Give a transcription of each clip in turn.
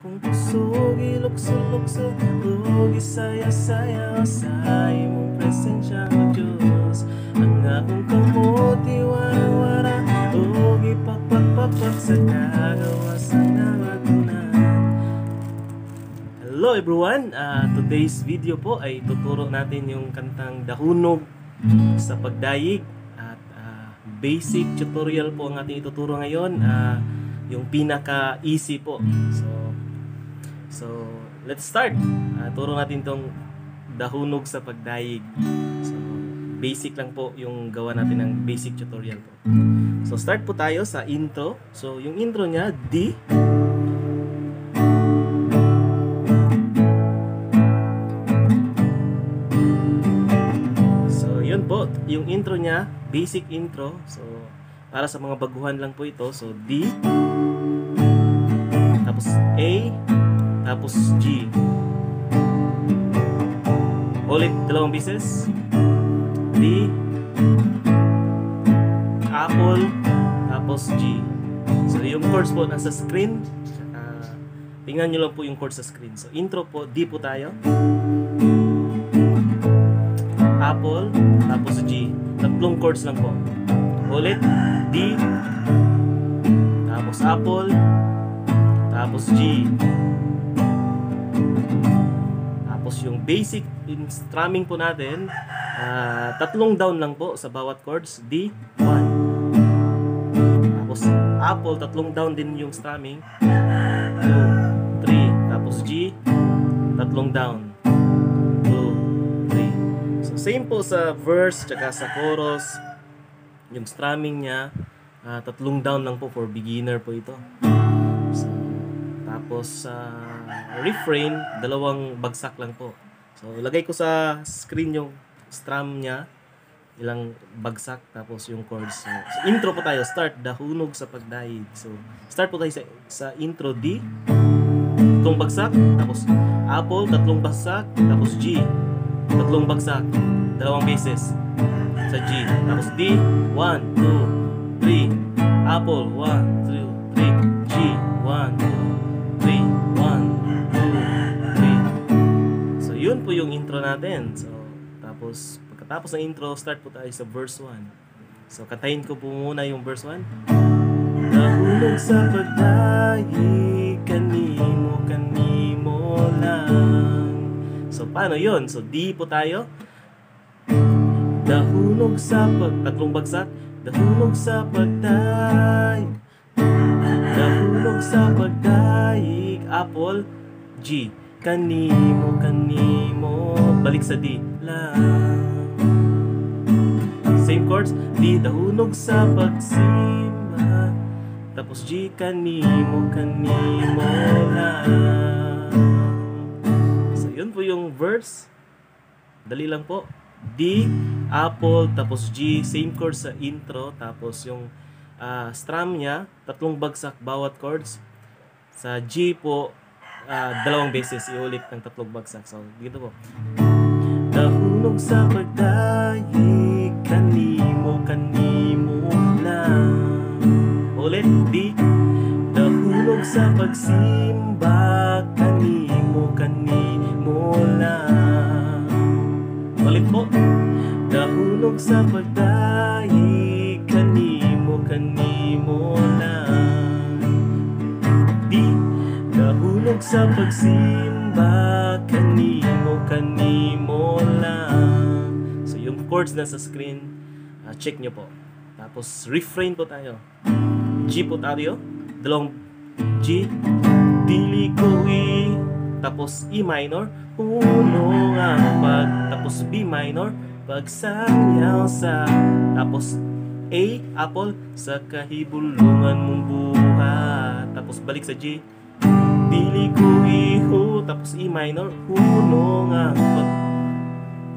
Kung kusog, ilukso-lukso, ug isaya-saya sa imong presensya, O Diyos. Ang akong kamot, iwara-wara, ug ipakpak-pakpak sa kagawasan na matunan. Hello everyone! Today's video po ay tuturo natin yung kantang Dahunog sa Pagdayig. At basic tutorial po ang ating ituturo ngayon. Yung pinaka-easy po. So, let's start. Turo natin tong Dahunog sa Pagdayig. So, basic lang po yung gawa natin ng basic tutorial po. So, start po tayo sa intro. So, yung intro niya, D. So, yun po. Yung intro niya, basic intro. So, para sa mga baguhan lang po ito. So, D. Tapos A. Tapos G. Ulit dalawang beses. D. Apple. Tapos G. So yung chords po nasa screen. Tingnan nyo lang po yung chords sa screen. So intro po, D po tayo. Apple. Tapos G. Tatlong chords lang po. Ulit. D. Tapos Apple. Tapos G. Tapos yung basic strumming po natin, tatlong down lang po sa bawat chords. D, 1. Tapos Apple, tatlong down din yung strumming. 2, 3. Tapos G, tatlong down. 2, 3. So same po sa verse tsaka sa chorus. Yung strumming niya, tatlong down lang po for beginner po ito. So, tapos refrain, dalawang bagsak lang po. So lagay ko sa screen yung strum niya, ilang bagsak, tapos yung chords. So intro po tayo, start, Dahunog sa Pagdayig. So start po tayo sa intro, D, tatlong bagsak, tapos Apple, tatlong bagsak, tapos G, tatlong bagsak, dalawang beses sa G, tapos D, 1, 2, 3, Apple, 1, 2, 3, G, 1, 2, 3, 1, 2, 3. So yun po yung intro natin. So tapos pagkatapos ng intro, start po tayo sa verse 1. So kantahin ko po muna yung verse 1. Dahunog sa pagdayig, kanimo lang. So paano yun? So D po tayo. Dahunog sa tatlong bagsak. Dahunog sa pagdayig, dahunog sa pagdayig, Apple, G, kanimo, balik sa D, lang. Same chords, D, dahunog sa pagsimba, tapos G, kanimo lang. So yun po yung verse. Dali lang po. D, Apple, tapos G, same chords sa intro, tapos yung strum niya, tatlong bagsak bawat chords. Sa G po, dalawang beses iulit ng tatlong bagsak. So, dito po. Dahunog sa pagdayig, kanimo lang. Ulit, D. Dahunog sa pagsimba, kanimo lang. Ulit po. Dahunog sa pagdayig, kanimo lang. D. Dahunog sa pagsimba, kanimo lang. So yung chords na sa screen, check nyo po. Tapos refrain po tayo. G po tayo. Dalawang G, dili ko tapos E minor, uno ang tapos B minor, pagsayaw sa, tapos A, Apple, sa kahibulungan mong buhat, tapos balik sa G, dili ko iho, tapos E minor, uno ang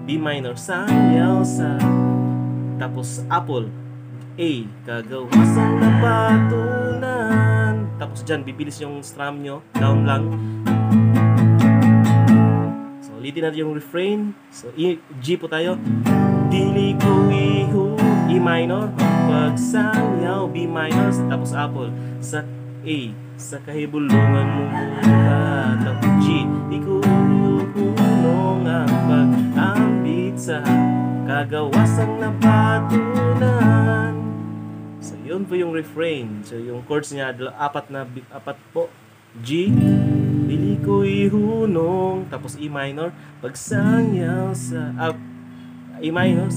B minor, sayaw sa, tapos Apple, A, kagawasan na patunan, tapos dyan bibilis yung strum nyo, down lang. Ulitin natin yung refrain. So, G po tayo. Dili ko iho, E minor, pagsayaw, B minor, tapos Apple, sa A, sa kahibulungan mong buhay. kagawasang nabatunan. So yun po yung refrain. So yung chords niya, apat po. G, dili ko ihunong, tapos E minor, pagsangyaw sa E minor,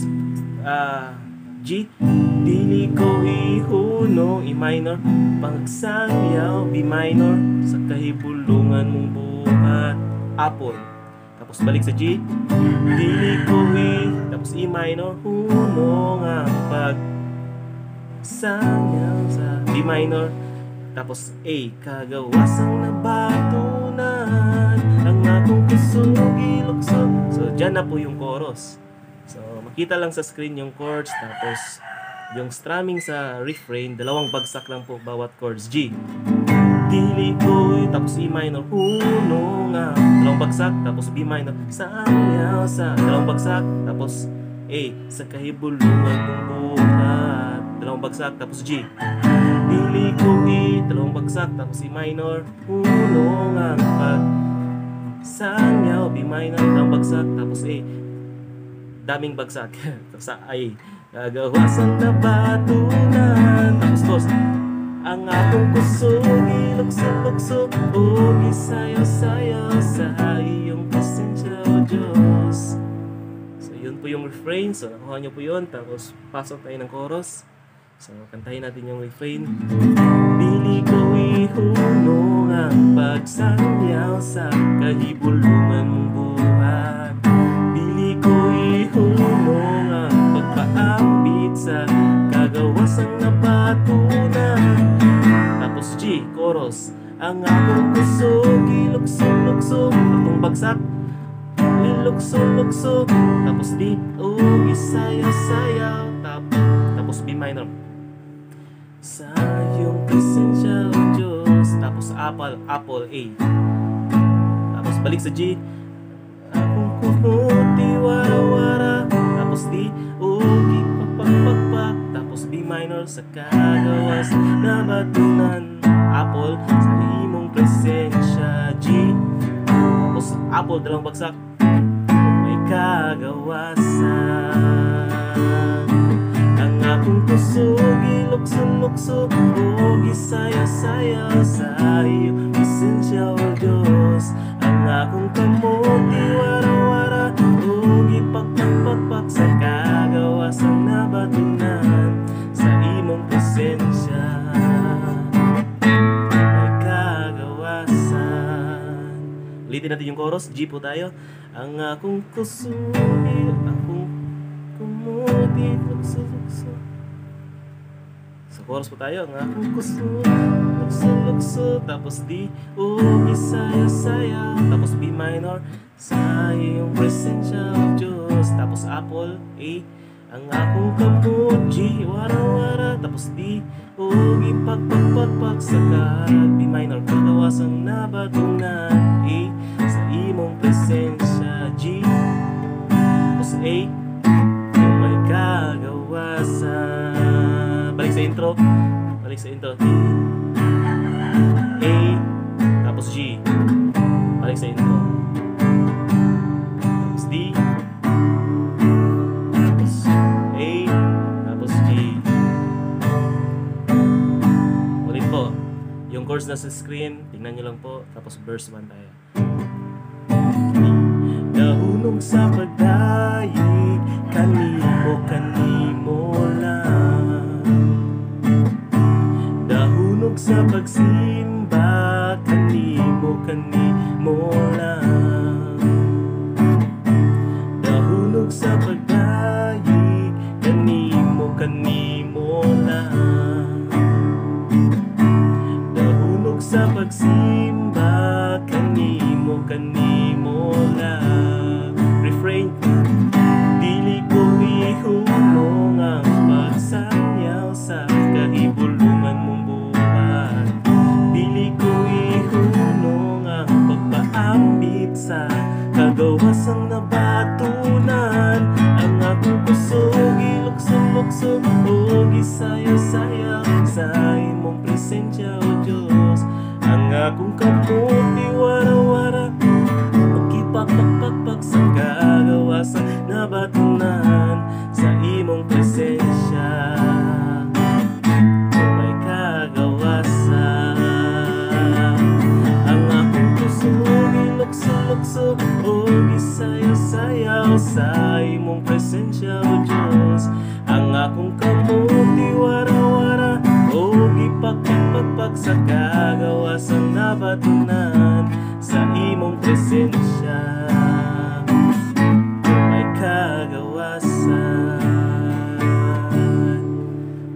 G, dili ko ihunong, E minor, pagsangyaw, B minor, sa kahibulungan mong buhat, apple. Tapos balik sa G, dili ko tapos E minor, hunong ang pagsangyaw sa B minor. Tapos A, kagawasang nabatunan ang akong kusog ilukso. So dyan na po yung chorus. So makita lang sa screen yung chords. Tapos yung strumming sa refrain, dalawang bagsak lang po bawat chords. G, dili ko, tapos E minor, huno nga, dalawang bagsak. Tapos B minor, sangyaw sa, dalawang bagsak. Tapos A, sa kahibulungan mong buhat, dalawang bagsak. Tapos G, dili ko dalawang bagsak, tapos E minor, huno nga pag sangyaw, B minor, dalawang bagsak, tapos A, daming bagsak. Tapos sa A, kagawasang nabatunan, tapos tos, ang akong kusog ilukso-lukso, o gisayaw-sayaw sa iyong presensya, O Diyos. So yun po yung refrain. So nakuha nyo po yun. Tapos pasok tayo ng chorus. So, kantahin natin yung refrain. Dili ko ihunong ang pagsangyaw sa kahibulungan mong buhat. Dili ko ihunong ang pagpaambit sa kagawasang nabatunan. Tapos G, chorus. Ang akong kusog ilukso-lukso, itong bagsak, ilukso-lukso. Tapos D, gisayaw-sayaw. Tapos B minor, sa iyong presensya, O Diyos. Tapos apple, A. Tapos balik sa G, akong kumuti, wara-wara. Tapos D, ugi, pakpakpakpak. Tapos B minor, sa kagawas na batunan, apple, sa imong presensya. G, tapos apple, dalawang bagsak, may kagawasan. Ang akong kusog ilukso-lukso, o gisayaw-sayaw sa iyo presensya, O Diyos. Ang akong kamuti, wara-wara, o gipakpakpakpak sa kagawasang nabatunan, sa imong presensya may kagawasan. Ulitin natin yung chorus. G po tayo. Ang akong kusog, akong kumuti, lukso-lukso. Sa chorus po tayo. Ang akong kusog, lukso-lukso. Tapos D, o gisayaw-sayaw. Tapos B minor, sa iyong presensya, O Diyos. Tapos apple, A, ang akong kamot. G, wara-wara. Tapos D, o gipakpakpakpak sa B minor, kagawasang nabatunan. A, sa imong presensya. G, tapos A, may kagawasan. Balik sa intro. D, A, tapos G. Balik sa intro. Tapos D, tapos A, tapos G. Ulit po. Yung chords na sa screen, tingnan nyo lang po. Tapos verse 1 tayo. Nahulog sa pagdayig, kanimo lang. Nahulog sa pagsimba, kanimo lang. Nahulog sa pagdayig, kanimo lang. Nahulog sa pagsimba, kanimo lang. Refrain, dili ko ihunong ang pagsangyaw sa kahibulungan mong buhat. Dili ko ihunong ang pagpaambit sa kagawasang nabatunan. Ang akong kusog ilukso-lukso, o gisayaw-sayaw sa imong presensya, O Diyos. Ang akong kamuti, wara-wara, lukso o gisayaw-sayaw sa imong presensya o Diyos. Ang akong kamot iwara-wara o gipagpagpagpag sa kagawasan na batunan sa imong presensya may kagawasan.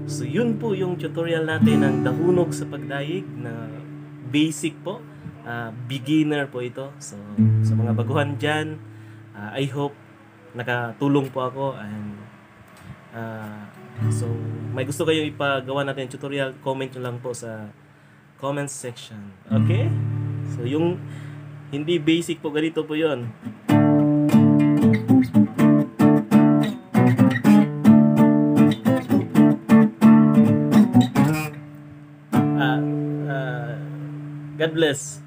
So yun po yung tutorial natin ng Dahunog sa Pagdaig na basic po, beginner po ito. So sa mga baguhan dyan, I hope nakatulong po ako. And so may gusto kayo ipagawa natin tutorial, comment nyo lang po sa comment section. Okay? So yung hindi basic po, ganito po yun. God bless.